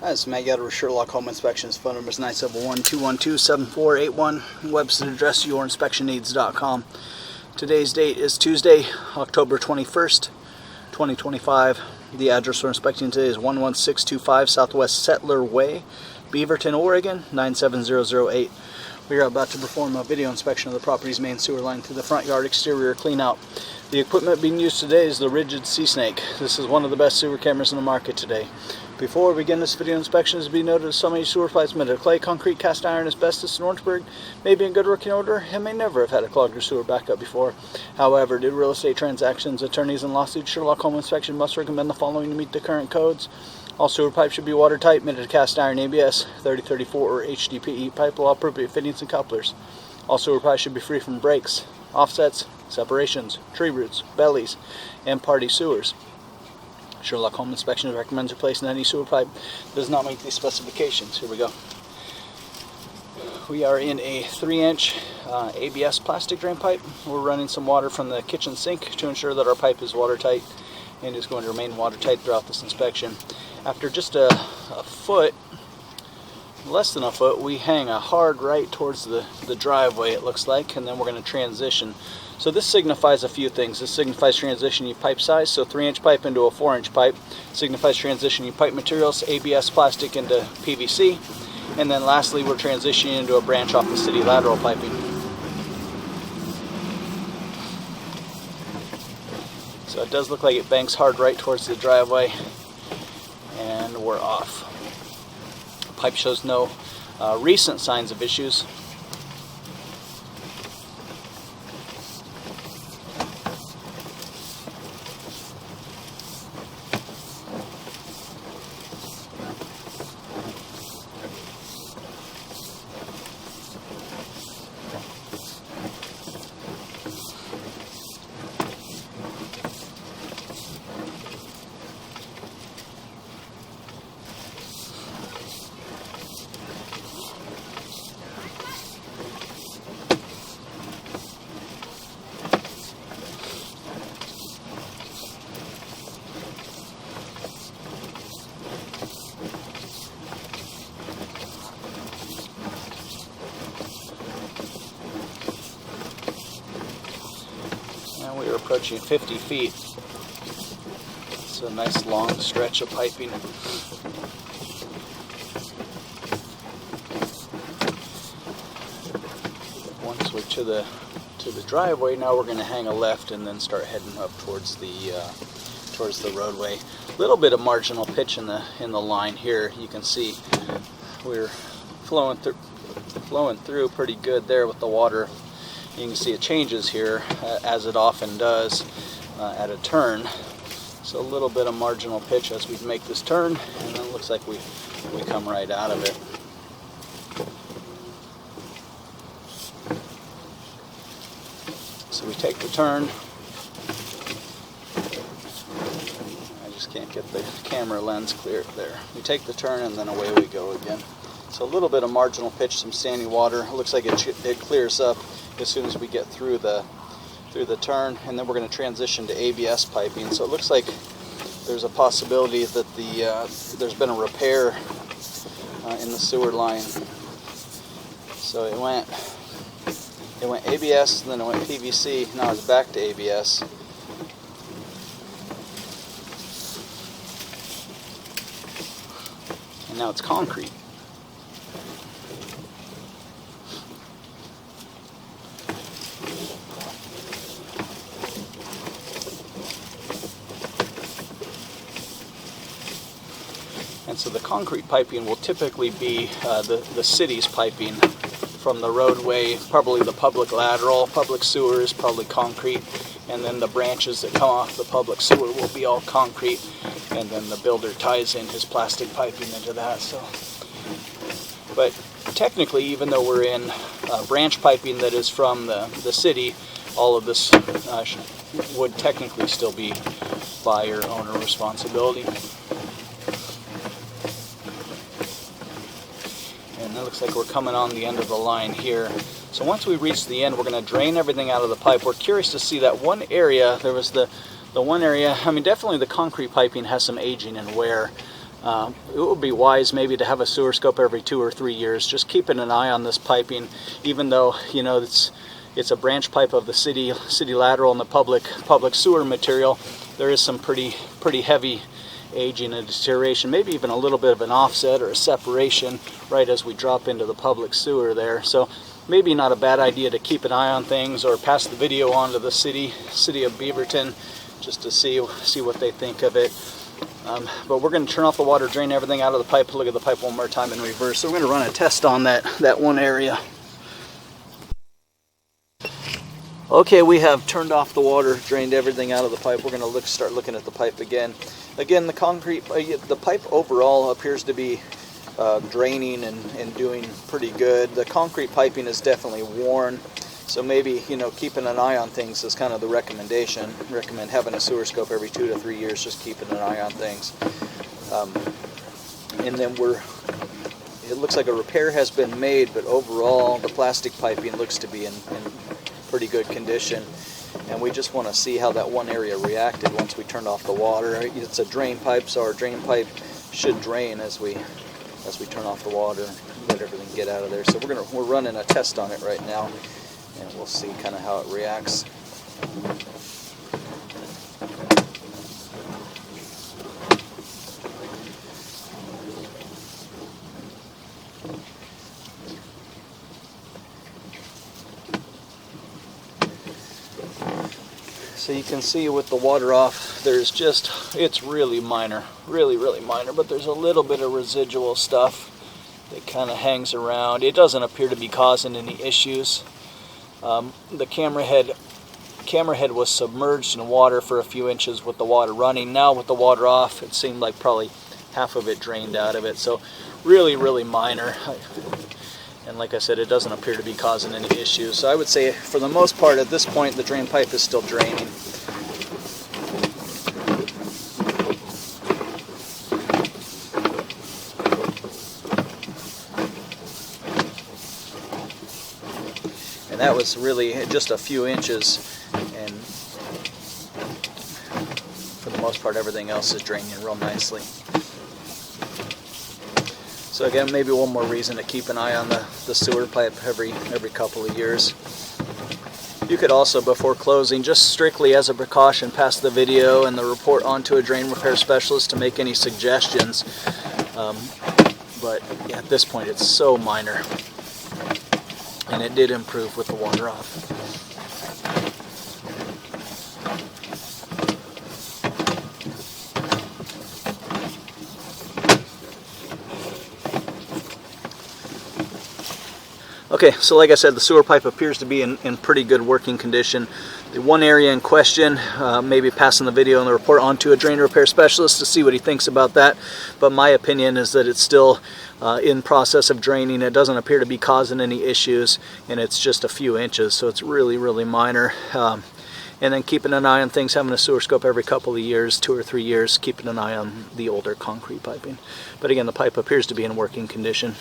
Hi, this is Matt Yetter with Sherlock Home Inspections. Phone number is 971-212-7481. Website address yourinspectionneeds.com. Today's date is Tuesday, October 21st, 2025. The address we're inspecting today is 11625 Southwest Settler Way, Beaverton, Oregon, 97008. We are about to perform a video inspection of the property's main sewer line through the front yard exterior clean out. The equipment being used today is the Rigid Sea Snake. This is one of the best sewer cameras in the market today. Before we begin this video inspection, it is to be noted that so many sewer pipes made of clay, concrete, cast iron, asbestos, and Orangeburg may be in good working order and may never have had a clogged or sewer backup before. However, due to real estate transactions, attorneys, and lawsuits, Sherlock Home Inspection must recommend the following to meet the current codes. All sewer pipes should be watertight, made of cast iron, ABS, 3034 or HDPE pipe with all appropriate fittings and couplers. All sewer pipes should be free from breaks, offsets, separations, tree roots, bellies, and party sewers. Sherlock Home Inspection recommends replacing any sewer pipe that does not meet these specifications. Here we go. We are in a 3-inch ABS plastic drain pipe. We're running some water from the kitchen sink to ensure that our pipe is watertight and is going to remain watertight throughout this inspection. After just a foot, less than a foot, we hang a hard right towards the driveway, it looks like, and then we're going to transition. So this signifies a few things. This signifies transitioning pipe size, so 3-inch pipe into a 4-inch pipe. Signifies transitioning pipe materials, ABS plastic into PVC. And then lastly, we're transitioning into a branch off the city lateral piping. So it does look like it banks hard right towards the driveway, and we're off. Pipe shows no recent signs of issues. We are approaching 50 feet. It's a nice long stretch of piping. Once we're to the driveway, now we're going to hang a left and then start heading up towards the roadway. A little bit of marginal pitch in the line here. You can see we're flowing through pretty good there with the water. You can see it changes here, as it often does at a turn. So a little bit of marginal pitch as we make this turn, and then it looks like we come right out of it. So we take the turn. I just can't get the camera lens clear there. We take the turn and then away we go again. So a little bit of marginal pitch, some sandy water. It looks like it clears up as soon as we get through the turn, and then we're going to transition to ABS piping. So it looks like there's a possibility that there's been a repair in the sewer line. So it went ABS, and then it went PVC. Now it's back to ABS. And now it's concrete. And so the concrete piping will typically be the city's piping from the roadway, probably the public lateral. Public sewer is probably concrete, and then the branches that come off the public sewer will be all concrete, and then the builder ties in his plastic piping into that. So, but technically, even though we're in branch piping that is from the city, all of this would technically still be buyer owner responsibility. And it looks like we're coming on the end of the line here. So once we reach the end, we're going to drain everything out of the pipe. We're curious to see that one area. There was the one area, I mean, definitely the concrete piping has some aging and wear. it would be wise maybe to have a sewer scope every 2 or 3 years, just keeping an eye on this piping, even though, you know, it's a branch pipe of the city lateral and the public sewer material. There is some pretty heavy aging and deterioration, maybe even a little bit of an offset or a separation right as we drop into the public sewer there. So maybe not a bad idea to keep an eye on things, or pass the video on to the city of Beaverton just to see what they think of it. But we're going to turn off the water, drain everything out of the pipe, look at the pipe one more time in reverse. So we're going to run a test on that one area. Okay, we have turned off the water, drained everything out of the pipe. We're going to start looking at the pipe again. Again, the pipe overall appears to be draining and doing pretty good. The concrete piping is definitely worn, so maybe, you know, keeping an eye on things is kind of the recommendation. Recommend having a sewer scope every 2 to 3 years, just keeping an eye on things. And then it looks like a repair has been made, but overall the plastic piping looks to be in pretty good condition, and we just want to see how that one area reacted once we turned off the water. It's a drain pipe, so our drain pipe should drain as we turn off the water and let everything get out of there. So we're running a test on it right now, and we'll see kind of how it reacts. So you can see with the water off, it's really minor, really minor, but there's a little bit of residual stuff that kind of hangs around. It doesn't appear to be causing any issues. The camera head was submerged in water for a few inches with the water running. Now with the water off, it seemed like probably half of it drained out of it. So really minor. And like I said, it doesn't appear to be causing any issues. So I would say for the most part at this point, the drain pipe is still draining. And that was really just a few inches, and for the most part everything else is draining real nicely. So again, maybe one more reason to keep an eye on the sewer pipe every couple of years. You could also, before closing, just strictly as a precaution, pass the video and the report on to a drain repair specialist to make any suggestions. But yeah, at this point it's so minor, and it did improve with the water off. Okay, so like I said, the sewer pipe appears to be in pretty good working condition. The one area in question, maybe passing the video and the report on to a drain repair specialist to see what he thinks about that. But my opinion is that it's still in process of draining. It doesn't appear to be causing any issues, and it's just a few inches, so it's really minor. And then keeping an eye on things, having a sewer scope every couple of years, 2 or 3 years, keeping an eye on the older concrete piping. But again, the pipe appears to be in working condition.